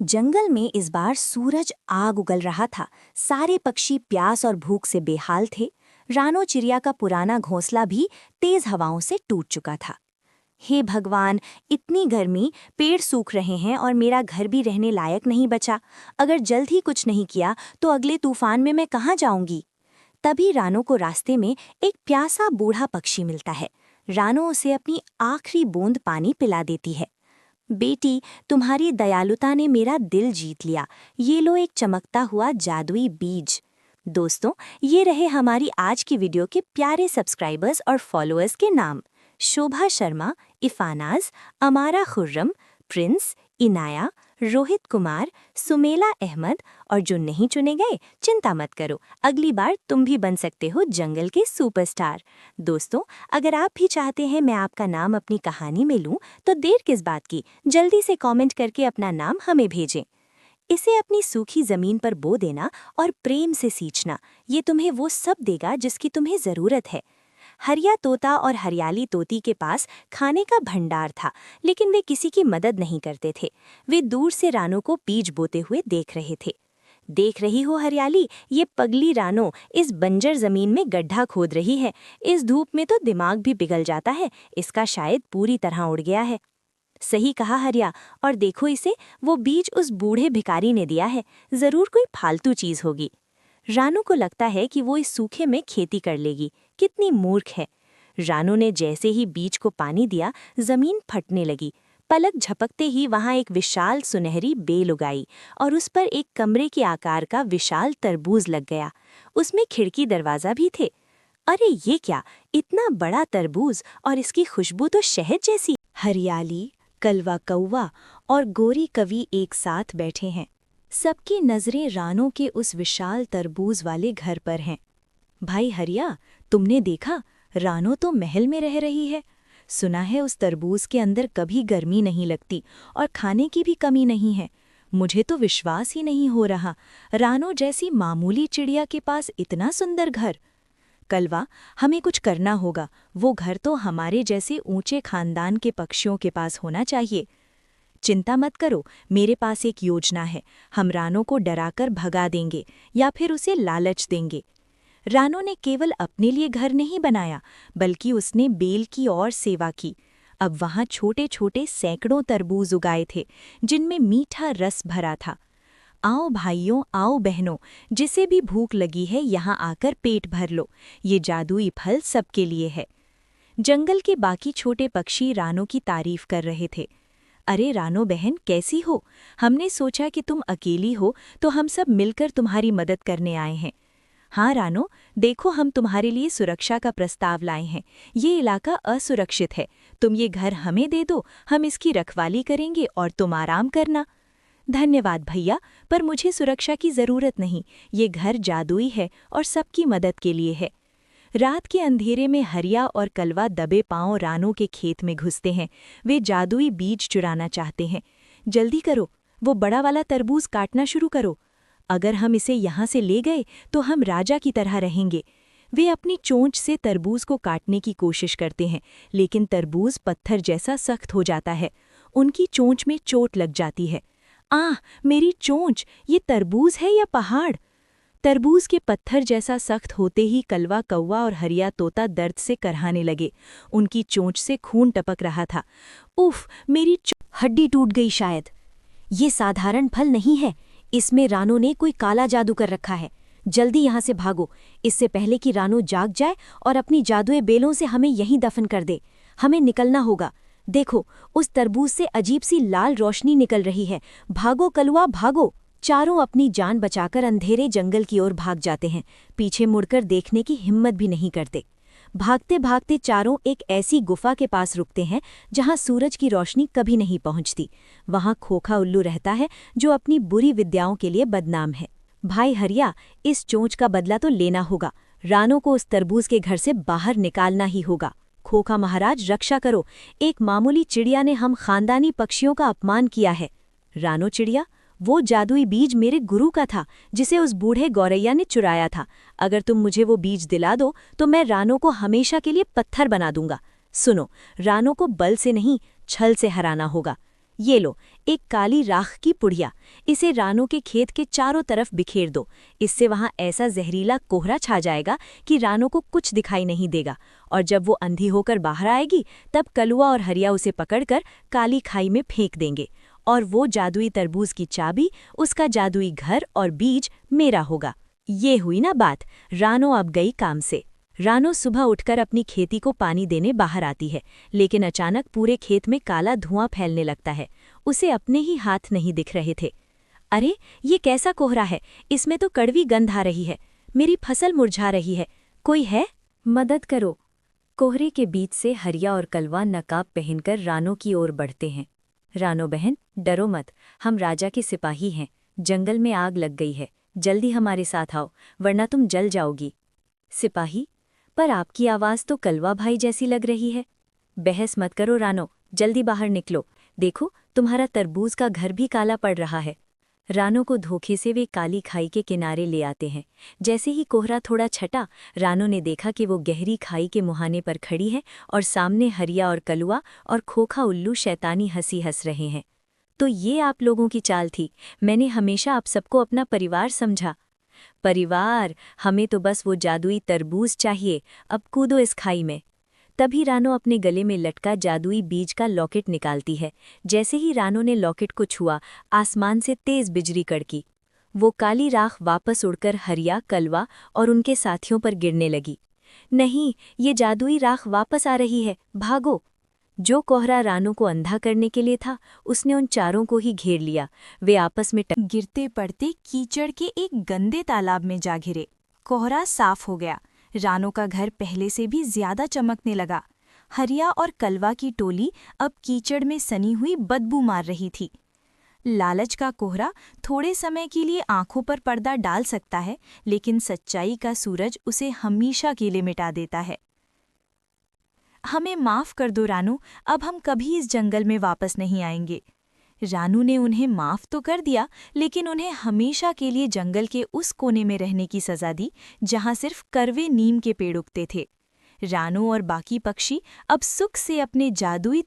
जंगल में इस बार सूरज आग उगल रहा था। सारे पक्षी प्यास और भूख से बेहाल थे। रानो चिड़िया का पुराना घोंसला भी तेज हवाओं से टूट चुका था। हे भगवान, इतनी गर्मी, पेड़ सूख रहे हैं और मेरा घर भी रहने लायक नहीं बचा। अगर जल्द ही कुछ नहीं किया तो अगले तूफान में मैं कहाँ जाऊंगी। तभी रानो को रास्ते में एक प्यासा बूढ़ा पक्षी मिलता है। रानो उसे अपनी आखिरी बूंद पानी पिला देती है। बेटी, तुम्हारी दयालुता ने मेरा दिल जीत लिया। ये लो एक चमकता हुआ जादुई बीज। दोस्तों, ये रहे हमारी आज की वीडियो के प्यारे सब्सक्राइबर्स और फॉलोअर्स के नाम। शोभा शर्मा, इफानाज, अमारा खुर्रम, प्रिंस, इनाया, रोहित कुमार, सुमेला अहमद। और जो नहीं चुने गए, चिंता मत करो, अगली बार तुम भी बन सकते हो जंगल के सुपरस्टार। दोस्तों, अगर आप भी चाहते हैं मैं आपका नाम अपनी कहानी में लूं, तो देर किस बात की, जल्दी से कमेंट करके अपना नाम हमें भेजें। इसे अपनी सूखी जमीन पर बो देना और प्रेम से सींचना, ये तुम्हें वो सब देगा जिसकी तुम्हें जरूरत है। हरिया तोता और हरियाली तोती के पास खाने का भंडार था, लेकिन वे किसी की मदद नहीं करते थे। वे दूर से रानो को बीज बोते हुए देख रहे थे। देख रही हो हरियाली, ये पगली रानो इस बंजर जमीन में गड्ढा खोद रही है। इस धूप में तो दिमाग भी पिघल जाता है, इसका शायद पूरी तरह उड़ गया है। सही कहा हरिया, और देखो इसे, वो बीज उस बूढ़े भिखारी ने दिया है। जरूर कोई फालतू चीज होगी। रानू को लगता है कि वो इस सूखे में खेती कर लेगी। कितनी मूर्ख है। रानू ने जैसे ही बीज को पानी दिया, जमीन फटने लगी। पलक झपकते ही वहां एक विशाल सुनहरी बेल उगाई और उस पर एक कमरे के आकार का विशाल तरबूज लग गया। उसमें खिड़की दरवाजा भी थे। अरे ये क्या, इतना बड़ा तरबूज, और इसकी खुशबू तो शहद जैसी। हरियाली, कलवा कौवा और गोरी कवि एक साथ बैठे हैं। सबकी नजरें रानो के उस विशाल तरबूज वाले घर पर हैं। भाई हरिया, तुमने देखा, रानो तो महल में रह रही है। सुना है उस तरबूज के अंदर कभी गर्मी नहीं लगती और खाने की भी कमी नहीं है। मुझे तो विश्वास ही नहीं हो रहा, रानो जैसी मामूली चिड़िया के पास इतना सुंदर घर। कलवा, हमें कुछ करना होगा। वो घर तो हमारे जैसे ऊंचे खानदान के पक्षियों के पास होना चाहिए। चिंता मत करो, मेरे पास एक योजना है। हम रानो को डराकर भगा देंगे या फिर उसे लालच देंगे। रानो ने केवल अपने लिए घर नहीं बनाया, बल्कि उसने बेल की और सेवा की। अब वहां छोटे छोटे सैकड़ों तरबूज उगाए थे, जिनमें मीठा रस भरा था। आओ भाइयों, आओ बहनों, जिसे भी भूख लगी है यहाँ आकर पेट भर लो। ये जादुई फल सबके लिए है। जंगल के बाकी छोटे पक्षी रानो की तारीफ कर रहे थे। अरे रानो बहन, कैसी हो? हमने सोचा कि तुम अकेली हो, तो हम सब मिलकर तुम्हारी मदद करने आए हैं। हाँ रानो, देखो, हम तुम्हारे लिए सुरक्षा का प्रस्ताव लाए हैं। ये इलाका असुरक्षित है। तुम ये घर हमें दे दो, हम इसकी रखवाली करेंगे और तुम आराम करना। धन्यवाद भैया, पर मुझे सुरक्षा की जरूरत नहीं। ये घर जादुई है और सबकी मदद के लिए है। रात के अंधेरे में हरिया और कलवा दबे पांव रानो के खेत में घुसते हैं। वे जादुई बीज चुराना चाहते हैं। जल्दी करो, वो बड़ा वाला तरबूज काटना शुरू करो। अगर हम इसे यहाँ से ले गए तो हम राजा की तरह रहेंगे। वे अपनी चोंच से तरबूज को काटने की कोशिश करते हैं, लेकिन तरबूज पत्थर जैसा सख्त हो जाता है। उनकी चोंच में चोट लग जाती है। आह, मेरी चोंच! ये तरबूज है या पहाड़? तरबूज के पत्थर जैसा सख्त होते ही कलवा कौवा और हरिया तोता दर्द से करहाने लगे। उनकी चोंच से खून टपक रहा था। उफ, मेरी हड्डी टूट गई शायद। ये साधारण फल नहीं है, इसमें रानो ने कोई काला जादू कर रखा है। जल्दी यहाँ से भागो, इससे पहले कि रानो जाग जाए और अपनी जादुई बेलों से हमें यहीं दफन कर दे। हमें निकलना होगा। देखो, उस तरबूज से अजीब सी लाल रोशनी निकल रही है। भागो कलवा, भागो। चारों अपनी जान बचाकर अंधेरे जंगल की ओर भाग जाते हैं। पीछे मुड़कर देखने की हिम्मत भी नहीं करते। भागते भागते चारों एक ऐसी गुफा के पास रुकते हैं जहां सूरज की रोशनी कभी नहीं पहुंचती। वहां खोखा उल्लू रहता है, जो अपनी बुरी विद्याओं के लिए बदनाम है। भाई हरिया, इस चोंच का बदला तो लेना होगा। रानो को उस तरबूज के घर से बाहर निकालना ही होगा। खोखा महाराज, रक्षा करो। एक मामूली चिड़िया ने हम खानदानी पक्षियों का अपमान किया है। रानो चिड़िया, वो जादुई बीज मेरे गुरु का था, जिसे उस बूढ़े गौरैया ने चुराया था। अगर तुम मुझे वो बीज दिला दो तो मैं रानो को हमेशा के लिए पत्थर बना दूंगा। सुनो, रानो को बल से नहीं, छल से हराना होगा। ये लो, एक काली राख की पुड़िया, इसे रानो के खेत के चारों तरफ बिखेर दो। इससे वहां ऐसा जहरीला कोहरा छा जाएगा कि रानो को कुछ दिखाई नहीं देगा, और जब वो अंधी होकर बाहर आएगी तब कलुआ और हरिया उसे पकड़कर काली खाई में फेंक देंगे, और वो जादुई तरबूज की चाबी, उसका जादुई घर और बीज मेरा होगा। ये हुई ना बात। रानो अब गई काम से। रानो सुबह उठकर अपनी खेती को पानी देने बाहर आती है, लेकिन अचानक पूरे खेत में काला धुआं फैलने लगता है। उसे अपने ही हाथ नहीं दिख रहे थे। अरे, ये कैसा कोहरा है? इसमें तो कड़वी गंध आ रही है। मेरी फसल मुरझा रही है। कोई है? मदद करो। कोहरे के बीच से हरिया और कलवा नकाब पहनकर रानो की ओर बढ़ते हैं। रानो बहन, डरो मत, हम राजा के सिपाही हैं। जंगल में आग लग गई है, जल्दी हमारे साथ आओ, वरना तुम जल जाओगी। सिपाही? पर आपकी आवाज़ तो कलवा भाई जैसी लग रही है। बहस मत करो रानो, जल्दी बाहर निकलो। देखो, तुम्हारा तरबूज का घर भी काला पड़ रहा है। रानो को धोखे से वे काली खाई के किनारे ले आते हैं। जैसे ही कोहरा थोड़ा छटा, रानो ने देखा कि वो गहरी खाई के मुहाने पर खड़ी है और सामने हरिया और कलुआ और खोखा उल्लू शैतानी हंसी हंस रहे हैं। तो ये आप लोगों की चाल थी। मैंने हमेशा आप सबको अपना परिवार समझा। परिवार? हमें तो बस वो जादुई तरबूज चाहिए। अब कूदो इस खाई में। तभी रानो अपने गले में लटका जादुई बीज का लॉकेट निकालती है। जैसे ही रानो ने लॉकेट को छुआ, आसमान से तेज बिजली कड़की। वो काली राख वापस उड़कर हरिया, कलवा और उनके साथियों पर गिरने लगी। नहीं, ये जादुई राख वापस आ रही है, भागो! जो कोहरा रानो को अंधा करने के लिए था, उसने उन चारों को ही घेर लिया। वे आपस में गिरते पड़ते कीचड़ के एक गंदे तालाब में जा घिरे। कोहरा साफ हो गया। रानो का घर पहले से भी ज्यादा चमकने लगा। हरिया और कलवा की टोली अब कीचड़ में सनी हुई बदबू मार रही थी। लालच का कोहरा थोड़े समय के लिए आंखों पर पर्दा डाल सकता है, लेकिन सच्चाई का सूरज उसे हमेशा के लिए मिटा देता है। हमें माफ कर दो रानू, अब हम कभी इस जंगल में वापस नहीं आएंगे। रानू ने उन्हें माफ तो कर दिया, लेकिन उन्हें हमेशा के लिए जंगल के उस कोने में रहने की सजा दी जहां सिर्फ करवे नीम के पेड़ उगते थे। रानू और बाकी पक्षी अब सुख से अपने जादुई